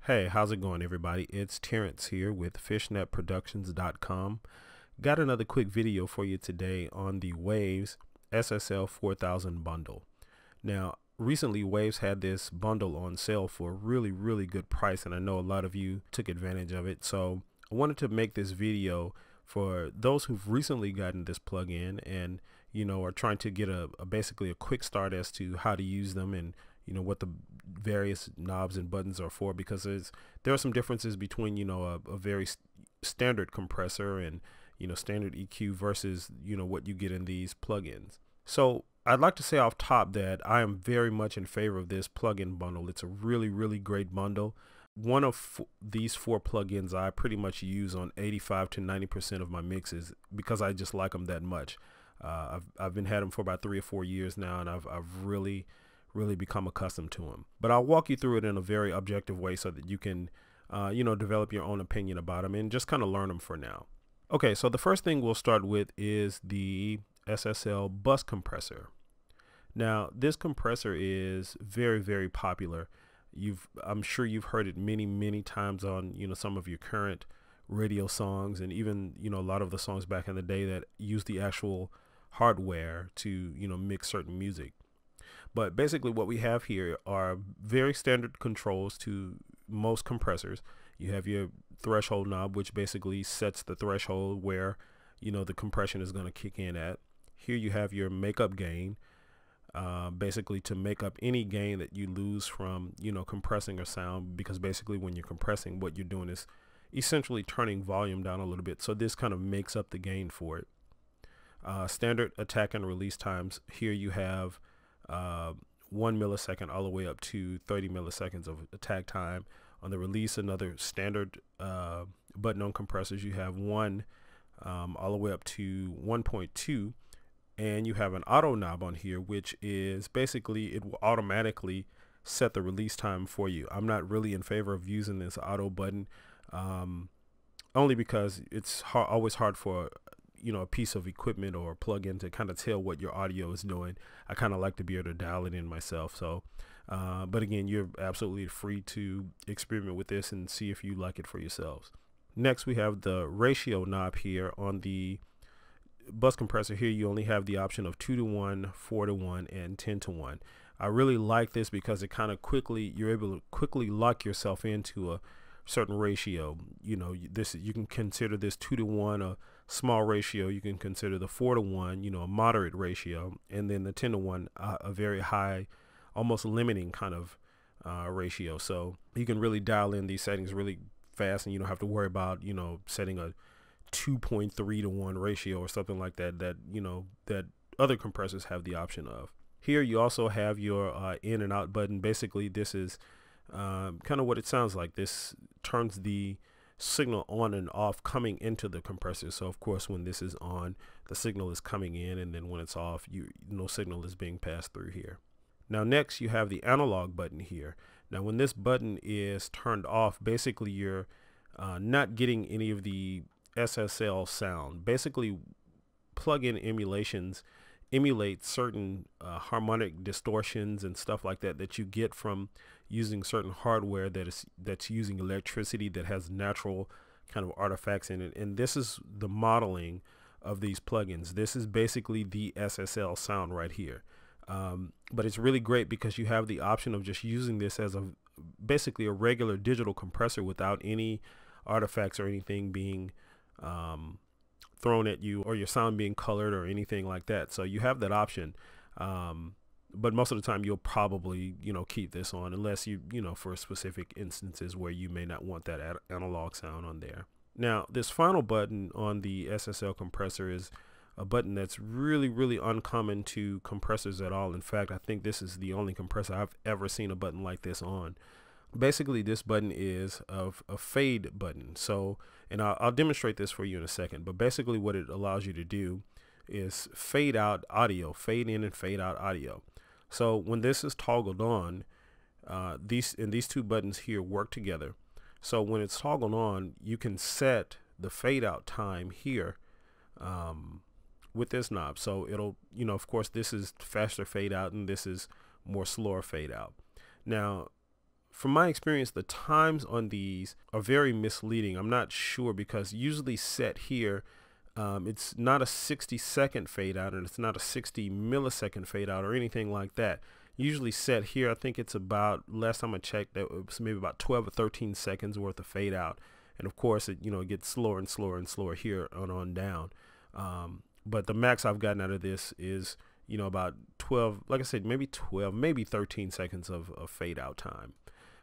Hey, how's it going, everybody? It's Terrence here with fishnetproductions.com. Got another quick video for you today on the Waves SSL 4000 bundle. Now, recently Waves had this bundle on sale for a really good price, and I know a lot of you took advantage of it. So I wanted to make this video for those who've recently gotten this plugin and are trying to get basically a quick start as to how to use them and what the various knobs and buttons are for, because there are some differences between a very standard compressor and standard EQ versus what you get in these plugins. So I'd like to say off top that I am very much in favor of this plugin bundle. It's a really great bundle. One of these four plugins I pretty much use on 85 to 90% of my mixes because I just like them that much. I've been had them for about 3 or 4 years now, and I've really become accustomed to them. But I'll walk you through it in a very objective way so that you can develop your own opinion about them and just kind of learn them for now. Okay, so the first thing we'll start with is the SSL bus compressor. Now, this compressor is very popular. I'm sure you've heard it many times on some of your current radio songs, and even a lot of the songs back in the day that use the actual hardware to mix certain music. But basically what we have here are very standard controls to most compressors. You have your threshold knob, which basically sets the threshold where the compression is going to kick in at. Here you have your makeup gain, basically to make up any gain that you lose from compressing a sound, because basically when you're compressing, what you're doing is essentially turning volume down a little bit, so this kind of makes up the gain for it. Standard attack and release times. Here you have 1 millisecond all the way up to 30 milliseconds of attack time. On the release, another standard button on compressors, you have 1 all the way up to 1.2, and you have an auto knob on here, which is basically it will automatically set the release time for you. I'm not really in favor of using this auto button, only because it's always hard for a piece of equipment or a plug-in to kind of tell what your audio is doing. I kind of like to be able to dial it in myself. So but again, you're absolutely free to experiment with this and see if you like it for yourselves. Next, we have the ratio knob here on the bus compressor. Here you only have the option of 2:1, 4:1, and 10:1. I really like this because it kind of you're able to quickly lock yourself into a certain ratio. You can consider this 2:1 a small ratio. You can consider the 4:1 a moderate ratio, and then the 10:1 a very high, almost limiting kind of ratio. So you can really dial in these settings really fast, and you don't have to worry about setting a 2.3:1 ratio or something like that that other compressors have the option of. Here you also have your in and out button. Basically this is kind of what it sounds like. This turns the signal on and off coming into the compressor. So of course when this is on, the signal is coming in, and then when it's off, no signal is being passed through here. Now next you have the analog button here. Now when this button is turned off, basically you're not getting any of the SSL sound. Basically plug-in emulations emulate certain harmonic distortions and stuff like that you get from using certain hardware that's using electricity, that has natural kind of artifacts in it. And this is the modeling of these plugins. This is basically the SSL sound right here. But it's really great because you have the option of just using this as basically a regular digital compressor without any artifacts or anything being thrown at you, or your sound being colored or anything like that. So you have that option, but most of the time you'll probably keep this on, unless you for specific instances where you may not want that analog sound on there. Now this final button on the SSL compressor is a button that's really uncommon to compressors at all. In fact, I think this is the only compressor I've ever seen a button like this on. Basically this button is a fade button. So, and I'll demonstrate this for you in a second, but basically what it allows you to do is fade out audio, fade in and fade out audio. So when this is toggled on, these two buttons here work together. So when it's toggled on, you can set the fade out time here with this knob. So it'll, of course this is faster fade out and this is more slower fade out. Now from my experience, the times on these are very misleading. I'm not sure because usually set here, it's not a 60-second fade out and it's not a 60 millisecond fade out or anything like that. Usually set here, I think it's about, last time I checked, that it was maybe about 12 or 13 seconds worth of fade out. And of course, it, it gets slower and slower and slower here on down. But the max I've gotten out of this is, about 12, like I said, maybe 12, maybe 13 seconds of fade out time.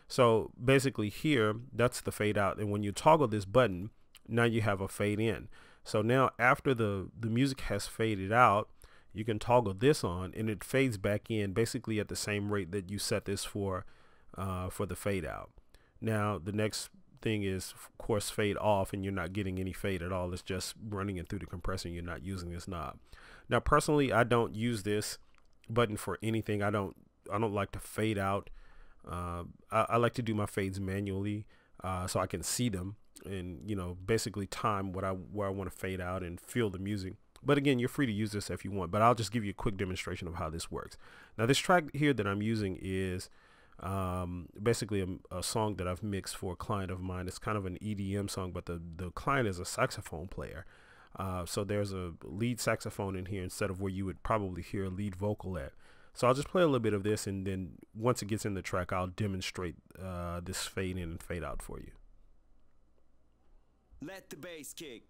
So basically here, that's the fade out. And when you toggle this button, now you have a fade in. So now after the music has faded out, you can toggle this on and it fades back in basically at the same rate that you set this for the fade out. Now the next thing is, of course, fade off, and you're not getting any fade at all. It's just running it through the compressor and you're not using this knob. Now personally, I don't use this button for anything. I don't like to fade out. I like to do my fades manually so I can see them and basically time where I want to fade out and feel the music. But again, you're free to use this if you want, but I'll just give you a quick demonstration of how this works. Now this track here that I'm using is basically a song that I've mixed for a client of mine. It's kind of an EDM song, but the client is a saxophone player. So there's a lead saxophone in here instead of where you would probably hear a lead vocal at. So I'll just play a little bit of this, and then once it gets in the track, I'll demonstrate this fade in and fade out for you. Let the bass kick.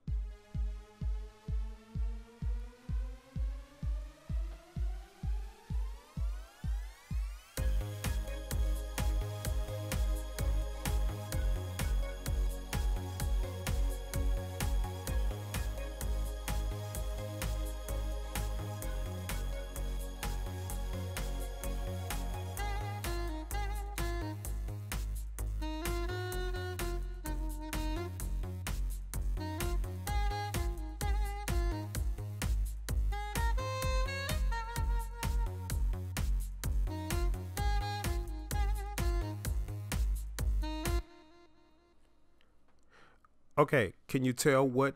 Okay, can you tell what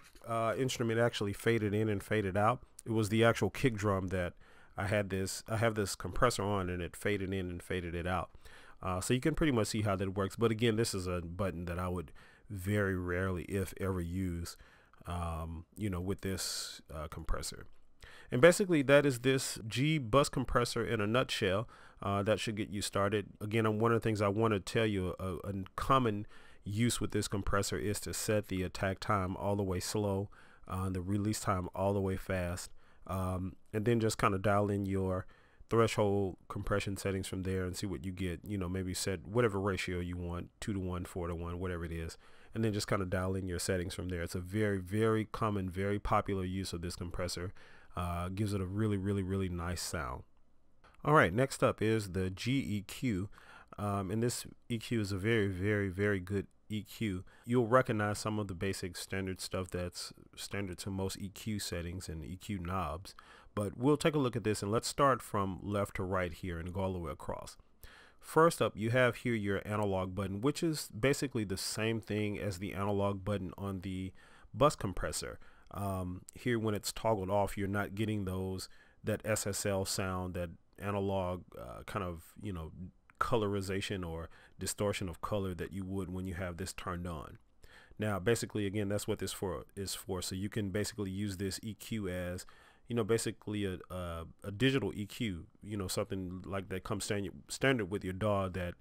instrument actually faded in and faded out? It was the actual kick drum that I have this compressor on, and it faded in and faded it out. So you can pretty much see how that works. But again, this is a button that I would very rarely, if ever, use, with this compressor. And basically that is this G bus compressor in a nutshell. That should get you started. Again, one of the things I want to tell you, a common use with this compressor is to set the attack time all the way slow, the release time all the way fast, and then just kind of dial in your threshold compression settings from there and see what you get. Maybe set whatever ratio you want, 2 to 1, 4 to 1, whatever it is, and then just kind of dial in your settings from there. It's a very, very common, very popular use of this compressor. Gives it a really, really, really nice sound. All right, next up is the GEQ. And this EQ is a very, very, very good EQ. You'll recognize some of the basic standard stuff that's standard to most EQ settings and EQ knobs, but we'll take a look at this, and let's start from left to right here and go all the way across. First up, you have here your analog button, which is basically the same thing as the analog button on the bus compressor. Here, when it's toggled off, you're not getting that SSL sound, that analog kind of colorization or distortion of color that you would when you have this turned on. Now basically, again, that's what this is for. So you can basically use this EQ as basically a digital EQ, something like that comes standard with your DAW that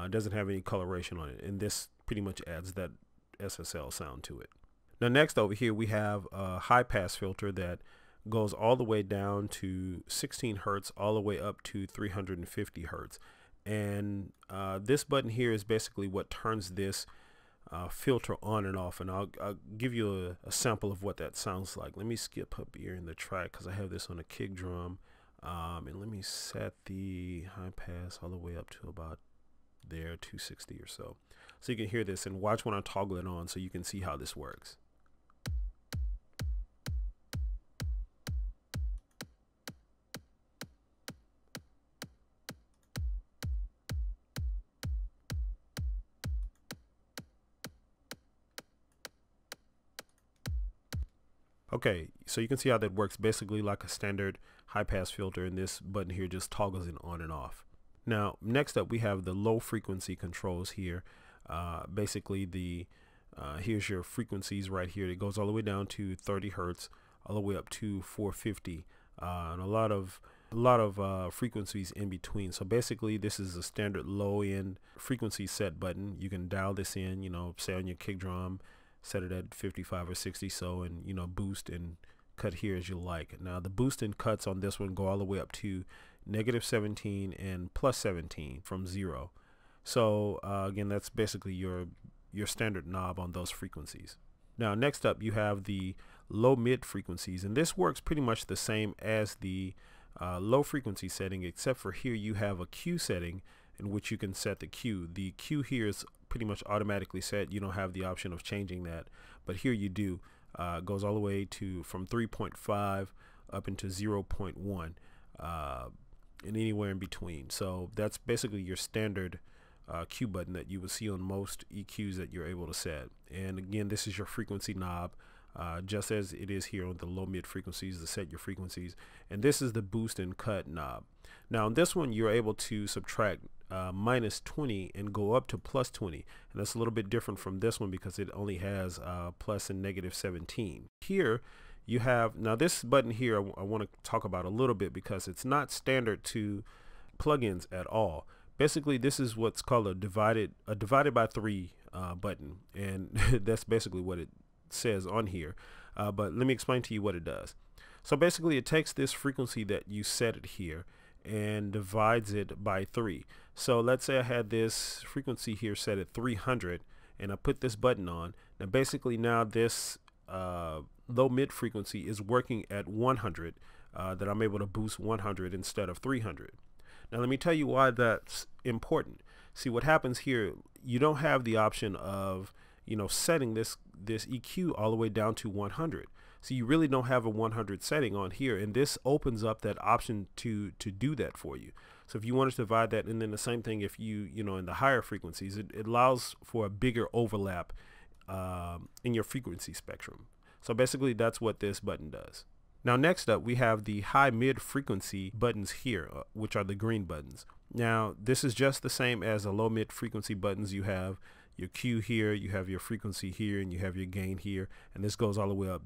doesn't have any coloration on it, and this pretty much adds that SSL sound to it. Now next over here we have a high pass filter that goes all the way down to 16 hertz all the way up to 350 hertz. And this button here is basically what turns this filter on and off, and I'll give you a sample of what that sounds like. Let me skip up here in the track because I have this on a kick drum, and let me set the high pass all the way up to about there, 260 or so you can hear this, and watch when I toggle it on so you can see how this works. Okay, so you can see how that works, basically like a standard high pass filter, and this button here just toggles it on and off. Now, next up, we have the low frequency controls here. Basically, here's your frequencies right here. It goes all the way down to 30 hertz, all the way up to 450, and a lot of frequencies in between. So basically, this is a standard low end frequency set button. You can dial this in, you know, say on your kick drum, set it at 55 or 60, so, and you know, boost and cut here as you like. Now the boost and cuts on this one go all the way up to -17 and +17 from 0. So again, that's basically your standard knob on those frequencies. Now next up, you have the low mid frequencies, and this works pretty much the same as the low frequency setting, except for here you have a Q setting in which you can set the Q. The Q here is pretty much automatically set. You don't have the option of changing that, but here you do. It goes all the way to from 3.5 up into 0.1 and anywhere in between. So that's basically your standard Q button that you will see on most EQs that you're able to set. And again, this is your frequency knob, just as it is here on the low mid frequencies to set your frequencies. And this is the boost and cut knob. Now on this one, you're able to subtract -20 and go up to +20, and that's a little bit different from this one because it only has plus and -17. Here you have, now this button here I want to talk about a little bit because it's not standard to plugins at all. Basically, this is what's called a divided by 3 button, and that's basically what it says on here. But let me explain to you what it does. So basically, it takes this frequency that you set it here and divides it by 3. So let's say I had this frequency here set at 300, and I put this button on. Now basically, now this low mid frequency is working at 100, that I'm able to boost 100 instead of 300. Now let me tell you why that's important. See, what happens here, you don't have the option of, you know, setting this EQ all the way down to 100. So you really don't have a 100 setting on here, and this opens up that option to do that for you. So if you want to divide that, and then the same thing if you know, in the higher frequencies, it allows for a bigger overlap in your frequency spectrum. So basically that's what this button does. Now next up, we have the high mid frequency buttons here, which are the green buttons. Now this is just the same as the low mid frequency buttons. You have your Q here, you have your frequency here, and you have your gain here, and this goes all the way up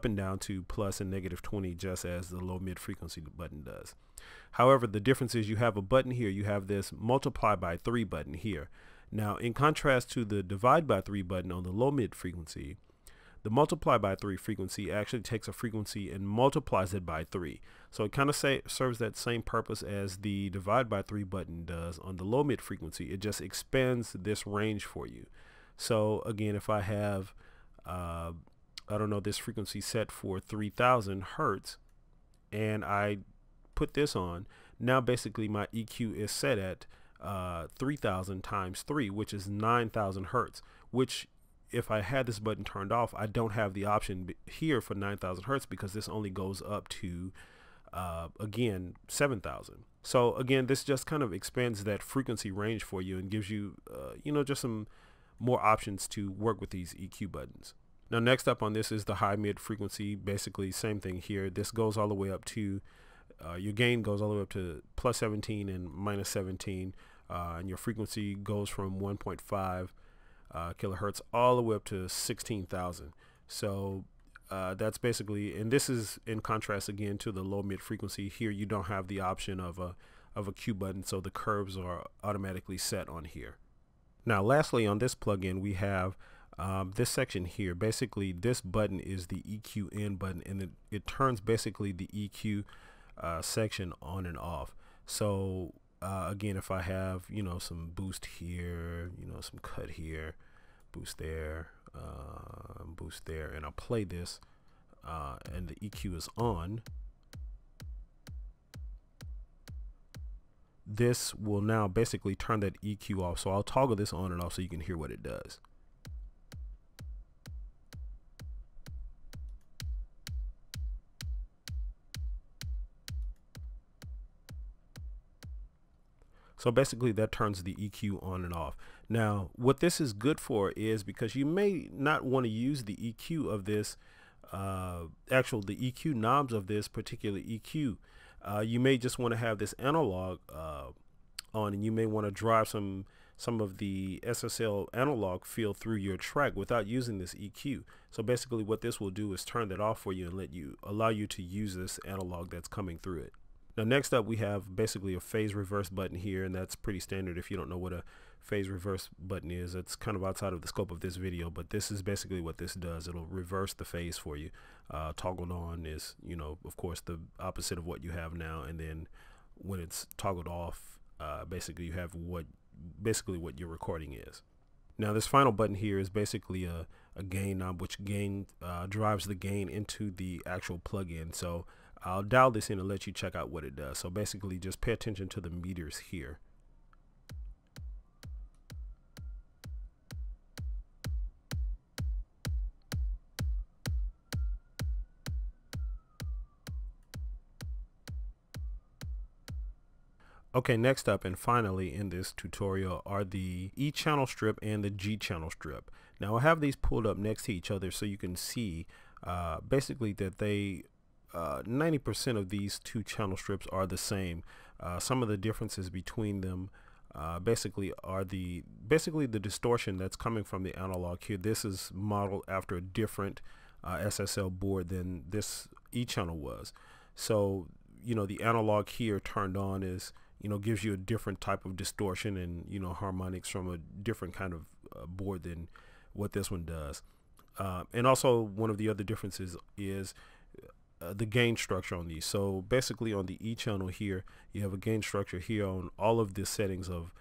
and down to plus and -20, just as the low mid frequency button does. However, the difference is you have a button here, you have this multiply by 3 button here. Now in contrast to the divide by 3 button on the low mid frequency, the multiply by 3 frequency actually takes a frequency and multiplies it by 3. So it kind of serves that same purpose as the divide by 3 button does on the low mid frequency. It just expands this range for you. So again, if I have, I don't know, this frequency set for 3000 hertz, and I put this on, now basically my EQ is set at 3000 times 3, which is 9000 hertz, which if I had this button turned off, I don't have the option here for 9000 hertz because this only goes up to again 7000. So again, this just kind of expands that frequency range for you and gives you you know, just some more options to work with these EQ buttons. Now next up on this is the high mid frequency. Basically same thing here. This goes all the way up to your gain goes all the way up to +17 and -17, and your frequency goes from 1.5 kilohertz all the way up to 16,000. So that's basically, and this is in contrast again to the low mid frequency. Here you don't have the option of a Q button, so the curves are automatically set on here. Now lastly, on this plugin we have this section here. Basically this button is the EQ in button, and it turns basically the EQ section on and off. So again, if I have, you know, some boost here, you know, some cut here, boost there, and I'll play this, and the EQ is on, this will now basically turn that EQ off. So I'll toggle this on and off so you can hear what it does. So basically that turns the EQ on and off. Now what this is good for is, because you may not want to use the EQ of this, the EQ knobs of this particular EQ. You may just want to have this analog on, and you may want to drive some of the SSL analog field through your track without using this EQ. So basically what this will do is turn that off for you and allow you to use this analog that's coming through it. Now next up we have basically a phase reverse button here, and that's pretty standard. If you don't know what a phase reverse button is, it's kind of outside of the scope of this video, but this is basically what this does. It'll reverse the phase for you. Toggled on is, you know, of course the opposite of what you have now, and then when it's toggled off, basically you have what your recording is. Now this final button here is basically a gain knob, which drives the gain into the actual plugin. So I'll dial this in and let you check out what it does. So basically just pay attention to the meters here. Okay, next up and finally in this tutorial are the E channel strip and the G channel strip. Now I have these pulled up next to each other so you can see basically that they 90% of these two channel strips are the same. Some of the differences between them basically are the distortion that's coming from the analog here. This is modeled after a different SSL board than this E channel was. So, you know, the analog here turned on is, you know, gives you a different type of distortion and, you know, harmonics from a different kind of board than what this one does. And also one of the other differences is the gain structure on these. So basically on the E channel here, you have a gain structure here on all of the settings of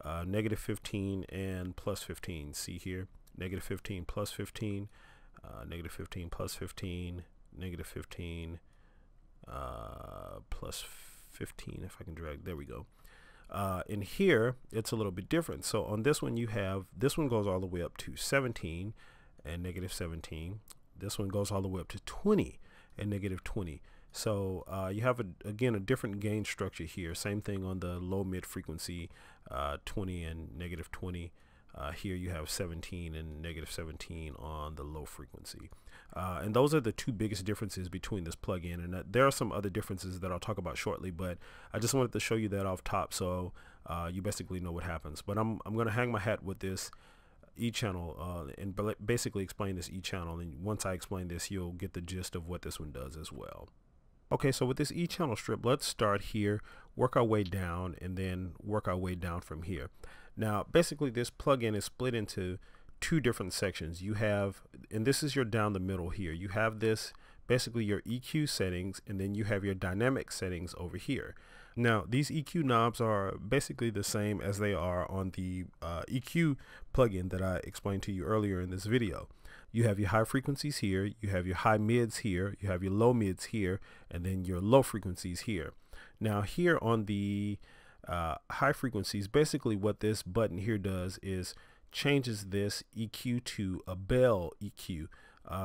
-15 and +15. See here, -15, +15, -15, +15, -15, +15, if I can drag, there we go. And here it's a little bit different. So on this one, you have, this one goes all the way up to 17 and -17. This one goes all the way up to 20 and -20. So you have again a different gain structure here. Same thing on the low mid frequency, 20 and -20. Here you have 17 and -17 on the low frequency. And those are the two biggest differences between this plugin. And there are some other differences that I'll talk about shortly, but I just wanted to show you that off top so you basically know what happens. But I'm going to hang my hat with this E channel and basically explain this E channel. And once I explain this, you'll get the gist of what this one does as well. Okay, so with this E channel strip, let's start here, work our way down, and then work our way down from here. Now, basically this plugin is split into two different sections. You have, and this is your down the middle here, you have this basically your EQ settings, and then you have your dynamic settings over here. Now these EQ knobs are basically the same as they are on the EQ plugin that I explained to you earlier in this video. You have your high frequencies here, you have your high mids here, you have your low mids here, and then your low frequencies here. Now here on the high frequencies, basically what this button here does is changes this EQ to a bell EQ,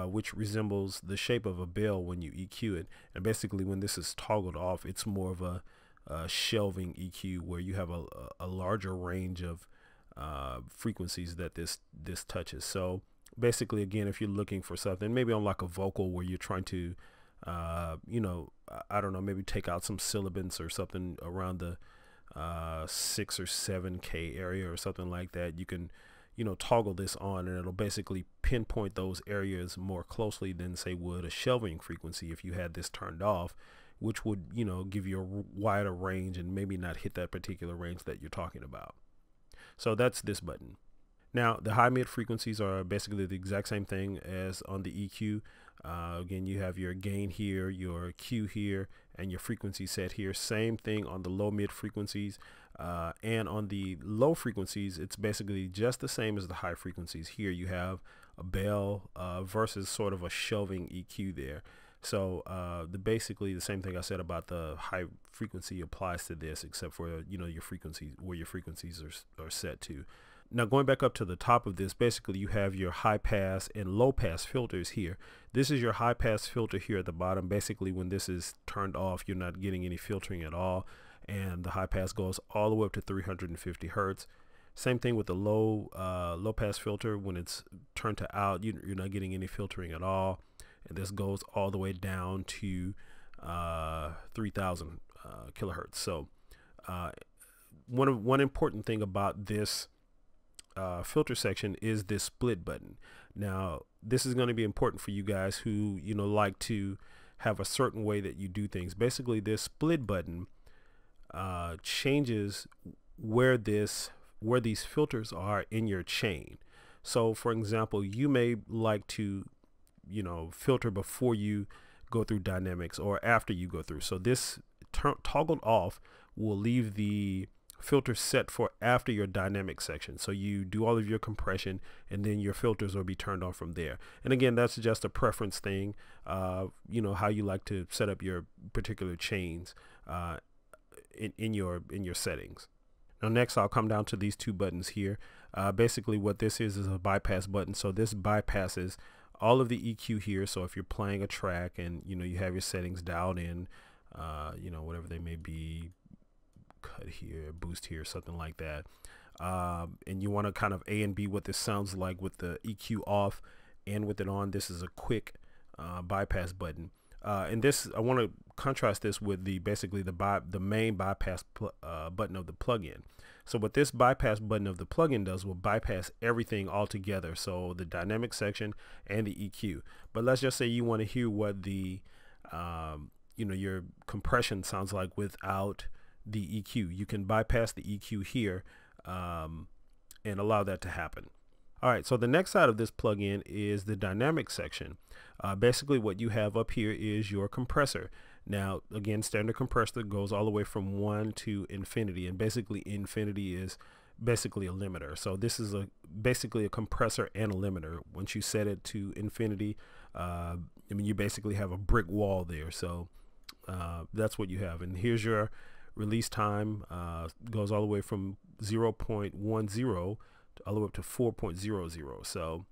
which resembles the shape of a bell when you EQ it. And basically when this is toggled off, it's more of a shelving EQ where you have a larger range of frequencies that this touches. So basically, again, if you're looking for something maybe on like a vocal where you're trying to you know, I don't know, maybe take out some sibilants or something around the 6 or 7K area or something like that, you can, you know, toggle this on and it'll basically pinpoint those areas more closely than say would a shelving frequency if you had this turned off, which would, you know, give you a wider range and maybe not hit that particular range that you're talking about. So that's this button. Now the high mid frequencies are basically the exact same thing as on the EQ. Again, you have your gain here, your Q here, and your frequency set here. Same thing on the low mid frequencies, and on the low frequencies it's basically just the same as the high frequencies. Here you have a bell versus sort of a shelving EQ there. So basically the same thing I said about the high frequency applies to this, except for, you know, your frequencies, where your frequencies are set to. Now going back up to the top of this, basically you have your high pass and low pass filters here. This is your high pass filter here at the bottom. Basically when this is turned off, you're not getting any filtering at all, and the high pass goes all the way up to 350 Hertz. Same thing with the low pass filter. When it's turned to out, you're not getting any filtering at all, and this goes all the way down to 3000 kilohertz. So one important thing about this filter section is this split button. Now, this is going to be important for you guys who, you know, like to have a certain way that you do things. Basically, this split button changes where these filters are in your chain. So, for example, you may like to, you know, filter before you go through dynamics or after you go through. So this toggled off will leave the filter set for after your dynamic section. So you do all of your compression and then your filters will be turned on from there. And again, that's just a preference thing, you know, how you like to set up your particular chains in your settings. Now next, I'll come down to these two buttons here. Basically what this is a bypass button. So this bypasses all of the EQ here. So if you're playing a track and, you know, you have your settings dialed in, you know, whatever they may be, cut here, boost here, something like that, and you want to kind of A and B what this sounds like with the EQ off and with it on, this is a quick bypass button. And this, I want to contrast this with basically the main bypass button of the plugin. So what this bypass button of the plugin does will bypass everything altogether. So the dynamic section and the EQ. But let's just say you want to hear what the you know, your compression sounds like without the EQ. You can bypass the EQ here and allow that to happen. All right, so the next side of this plugin is the dynamic section. Basically what you have up here is your compressor. Now, again, standard compressor goes all the way from 1 to infinity, and basically infinity is basically a limiter. So this is basically a compressor and a limiter. Once you set it to infinity, I mean, you basically have a brick wall there. So that's what you have. And here's your release time, goes all the way from 0.10 all the way up to 4.00. So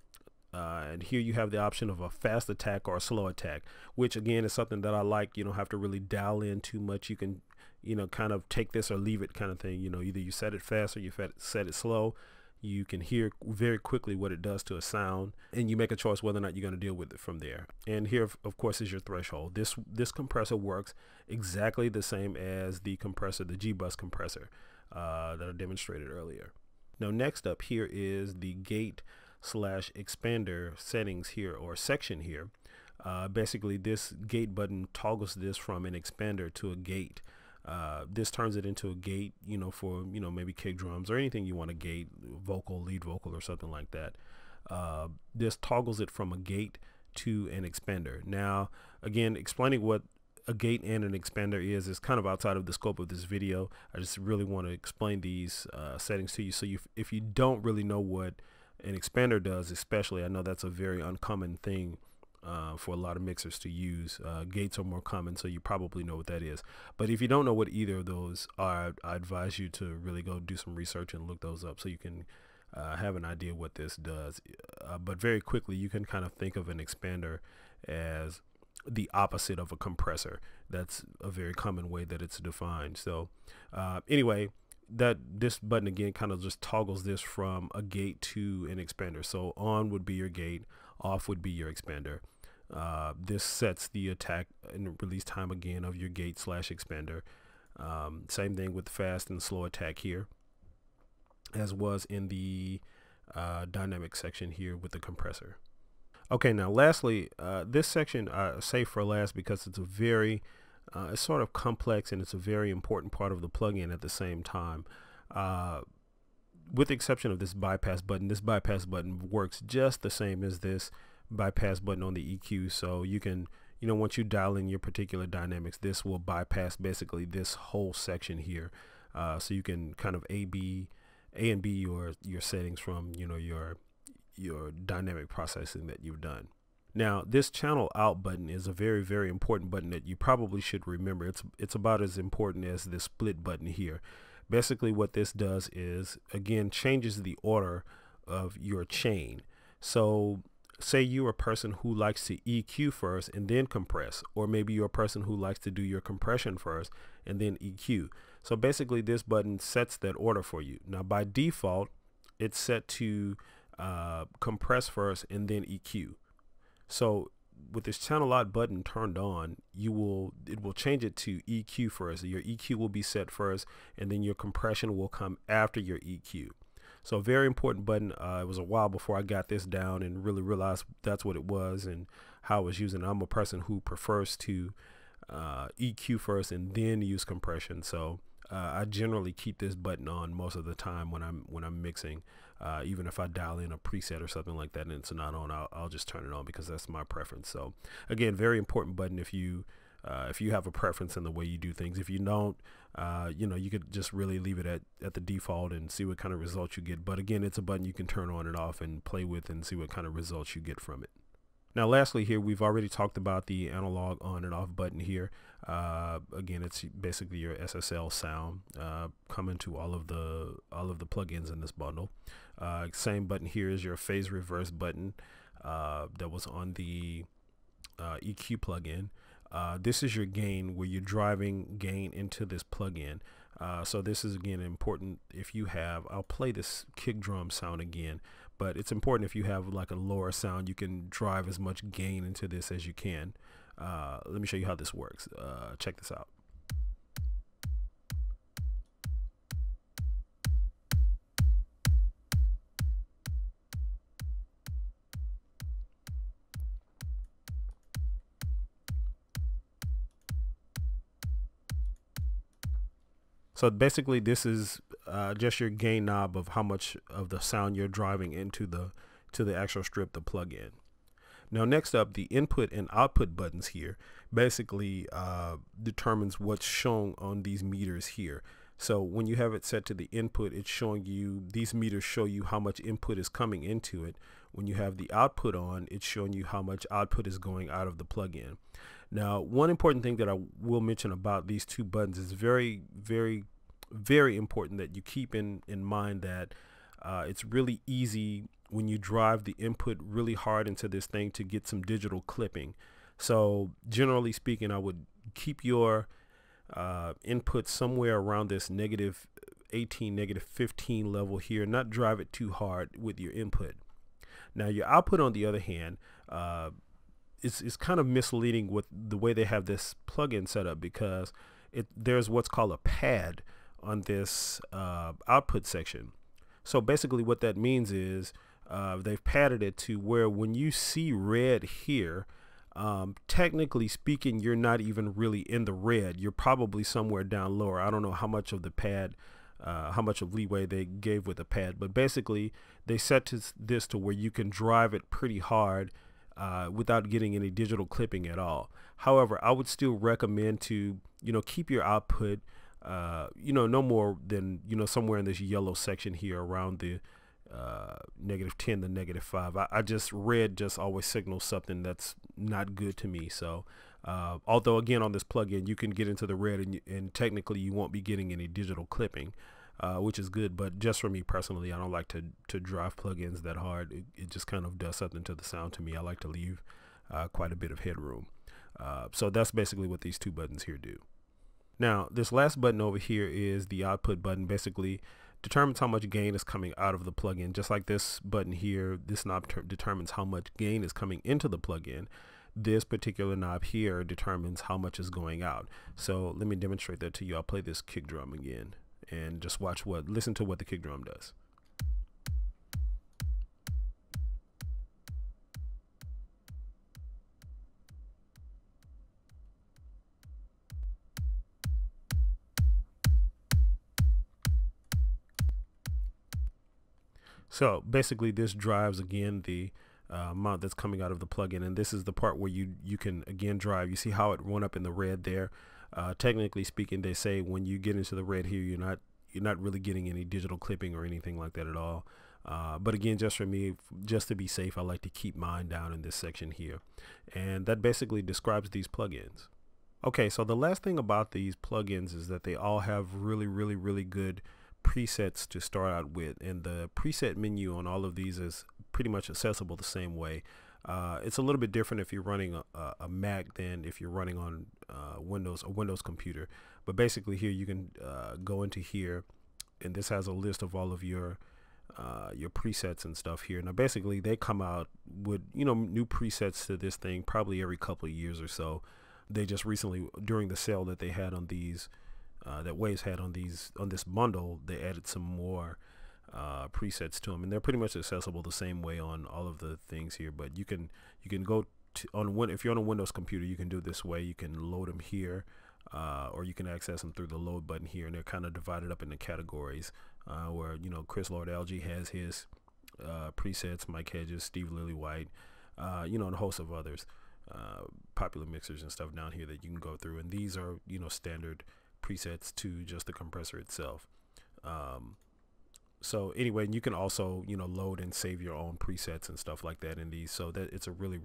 and here you have the option of a fast attack or a slow attack, which again is something that I like. You don't have to really dial in too much. You can, you know, kind of take this or leave it kind of thing. You know, either you set it fast or you set it slow. You can hear very quickly what it does to a sound, and you make a choice whether or not you're going to deal with it from there. And here, of course, is your threshold. This compressor works exactly the same as the compressor, the G-Bus compressor that I demonstrated earlier. Now, next up here is the gate/expander settings here, or section here. Basically, this gate button toggles this from an expander to a gate. This turns it into a gate, you know, for, you know, maybe kick drums or anything you want to gate, vocal, lead vocal, or something like that. This toggles it from a gate to an expander. Now, again, explaining what a gate and an expander is kind of outside of the scope of this video. I just really want to explain these settings to you. So if you don't really know what an expander does, especially, I know that's a very uncommon thing for a lot of mixers to use. Gates are more common, so you probably know what that is. But if you don't know what either of those are, I advise you to really go do some research and look those up so you can have an idea what this does. But very quickly, you can kind of think of an expander as the opposite of a compressor. That's a very common way that it's defined. So anyway, this button again kind of just toggles this from a gate to an expander. So on would be your gate, off would be your expander. This sets the attack and release time again of your gate/expander. Same thing with fast and slow attack here, as was in the dynamic section here with the compressor. Okay, now lastly, this section I save for last because it's a very it's sort of complex, and it's a very important part of the plugin at the same time. With the exception of this bypass button works just the same as this bypass button on the EQ. So you can, you know, once you dial in your particular dynamics, this will bypass basically this whole section here. So you can kind of A and B your settings from, you know, your dynamic processing that you've done. Now, this channel out button is a very, very important button that you probably should remember. It's about as important as the split button here. Basically what this does is, again, changes the order of your chain. So say you're a person who likes to EQ first and then compress, or maybe you're a person who likes to do your compression first and then EQ. So basically this button sets that order for you. Now by default, it's set to compress first and then EQ. So with this channel out button turned on, it will change it to EQ first. Your EQ will be set first, and then your compression will come after your EQ. So a very important button. It was a while before I got this down and really realized that's what it was and how I was using it. I'm a person who prefers to EQ first and then use compression. So I generally keep this button on most of the time when I'm mixing. Even if I dial in a preset or something like that and it's not on, I'll just turn it on because that's my preference. So again, very important button if you have a preference in the way you do things. If you don't, you could just really leave it at the default and see what kind of results you get. But again, it's a button you can turn on and off and play with and see what kind of results you get from it. Now, lastly here, we've already talked about the analog on and off button here. Again, it's basically your SSL sound coming to all of the plugins in this bundle. Same button here is your phase reverse button that was on the EQ plugin. This is your gain, where you're driving gain into this plugin. So this is again important if you have, I'll play this kick drum sound again, but it's important if you have like a lower sound, you can drive as much gain into this as you can. Let me show you how this works. Check this out. So basically this is just your gain knob of how much of the sound you're driving into the actual strip, the plugin. Now next up, the input and output buttons here basically determines what's shown on these meters here. So when you have it set to the input, it's showing you, these meters show you how much input is coming into it. When you have the output on, it's showing you how much output is going out of the plugin. Now, one important thing that I will mention about these two buttons is very, very, very important that you keep in mind that it's really easy when you drive the input really hard into this thing to get some digital clipping. So generally speaking, I would keep your input somewhere around this -18, -15 level here, not drive it too hard with your input. Now your output, on the other hand, is kind of misleading with the way they have this plugin set up, because there's what's called a pad on this output section. So basically what that means is they've padded it to where when you see red here, technically speaking, you're not even really in the red. You're probably somewhere down lower. I don't know how much of the pad, how much of leeway they gave with the pad, but basically they set this to where you can drive it pretty hard without getting any digital clipping at all. However, I would still recommend to, keep your output, no more than, somewhere in this yellow section here around the -10 to -5. Red just always signals something that's not good to me. So although again on this plugin you can get into the red and technically you won't be getting any digital clipping, which is good, but just for me personally, I don't like to drive plugins that hard. It just kind of does something to the sound to me. I like to leave quite a bit of headroom. So that's basically what these two buttons here do. Now this last button over here is the output button. Basically determines how much gain is coming out of the plugin. Just like this button here, this knob determines how much gain is coming into the plugin. This particular knob here determines how much is going out. So let me demonstrate that to you. I'll play this kick drum again and just listen to what the kick drum does. So basically this drives again the amount that's coming out of the plugin, and this is the part where you can again drive. You see how it went up in the red there. Technically speaking, they say when you get into the red here, you're not really getting any digital clipping or anything like that at all. But again, just for me, just to be safe, I like to keep mine down in this section here, and that basically describes these plugins. Okay, so the last thing about these plugins is that they all have really, really, really good presets to start out with, and the preset menu on all of these is pretty much accessible the same way. It's a little bit different if you're running a Mac than if you're running on a Windows computer, but basically here you can go into here, and this has a list of all of your your presets and stuff here. Now basically they come out with, you know, new presets to this thing probably every couple of years or so. They just recently, during the sale that they had on these, that Waves had on this bundle, they added some more presets to them, and they're pretty much accessible the same way on all of the things here. But you can go to, if you're on a Windows computer, you can do it this way. You can load them here, or you can access them through the load button here, and they're kind of divided up into categories, where, you know, Chris Lord Alge has his presets, Mike Hedges, Steve Lillywhite, you know, and a host of others, popular mixers and stuff down here that you can go through. And these are, you know, standard presets to just the compressor itself. So anyway, and you can also, you know, load and save your own presets and stuff like that in these, so that it's a really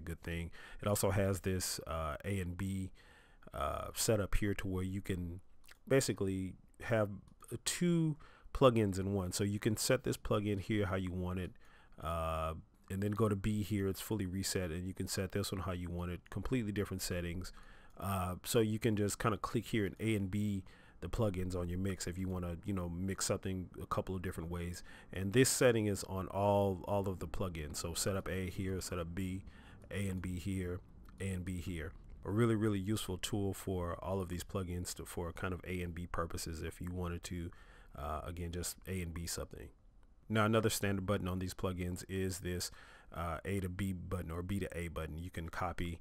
good thing. It also has this A and B setup here to where you can basically have two plugins in one. So you can set this plugin here how you want it, and then go to B here, it's fully reset, and you can set this one how you want it, completely different settings. So you can just kind of click here and A and B the plugins on your mix if you want to, you know, mix something a couple of different ways. And this setting is on all of the plugins. So set up A here, set up B, A and B here, A and B here. A really useful tool for all of these plugins for kind of A and B purposes if you wanted to, again, just A and B something. Now another standard button on these plugins is this A to B button or B to A button. You can copy,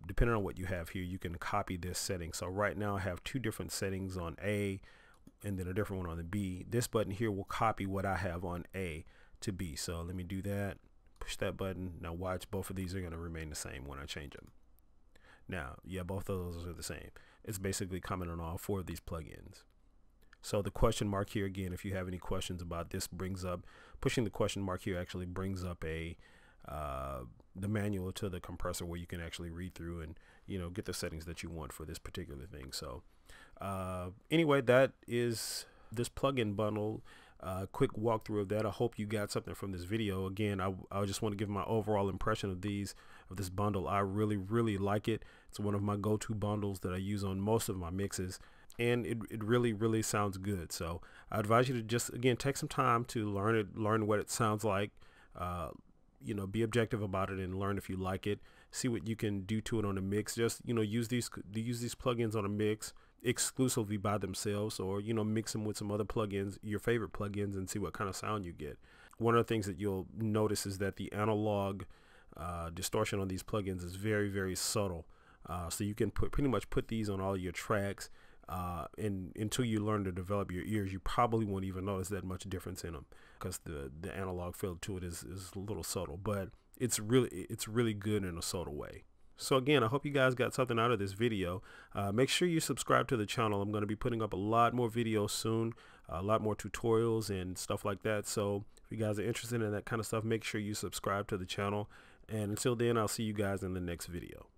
depending on what you have here, you can copy this setting. So right now I have two different settings on A and then a different one on the B. This button here will copy what I have on A to B. So let me do that, push that button. Now watch, both of these are going to remain the same when I change them. Now, yeah, both of those are the same. It's basically coming on all four of these plugins. So the question mark here, again, if you have any questions about this, brings up, pushing the question mark here actually brings up a the manual to the compressor where you can actually read through and, you know, get the settings that you want for this particular thing. So anyway, that is this plugin bundle. Quick walkthrough of that. I hope you got something from this video. Again, I just want to give my overall impression of this bundle. I really like it. It's one of my go-to bundles that I use on most of my mixes, and it really sounds good. So I advise you to just, again, take some time to learn what it sounds like. You know, be objective about it and learn if you like it. See what you can do to it on a mix. Just, you know, use these plugins on a mix exclusively by themselves, or, you know, mix them with some other plugins, your favorite plugins, and see what kind of sound you get. One of the things that you'll notice is that the analog distortion on these plugins is very subtle. So you can pretty much put these on all your tracks, and until you learn to develop your ears, you probably won't even notice that much difference in them, because the analog feel to it is a little subtle, but it's really good in a subtle way. So again, I hope you guys got something out of this video. Make sure you subscribe to the channel. I'm going to be putting up a lot more videos soon, a lot more tutorials and stuff like that. So if you guys are interested in that kind of stuff, make sure you subscribe to the channel. And until then, I'll see you guys in the next video.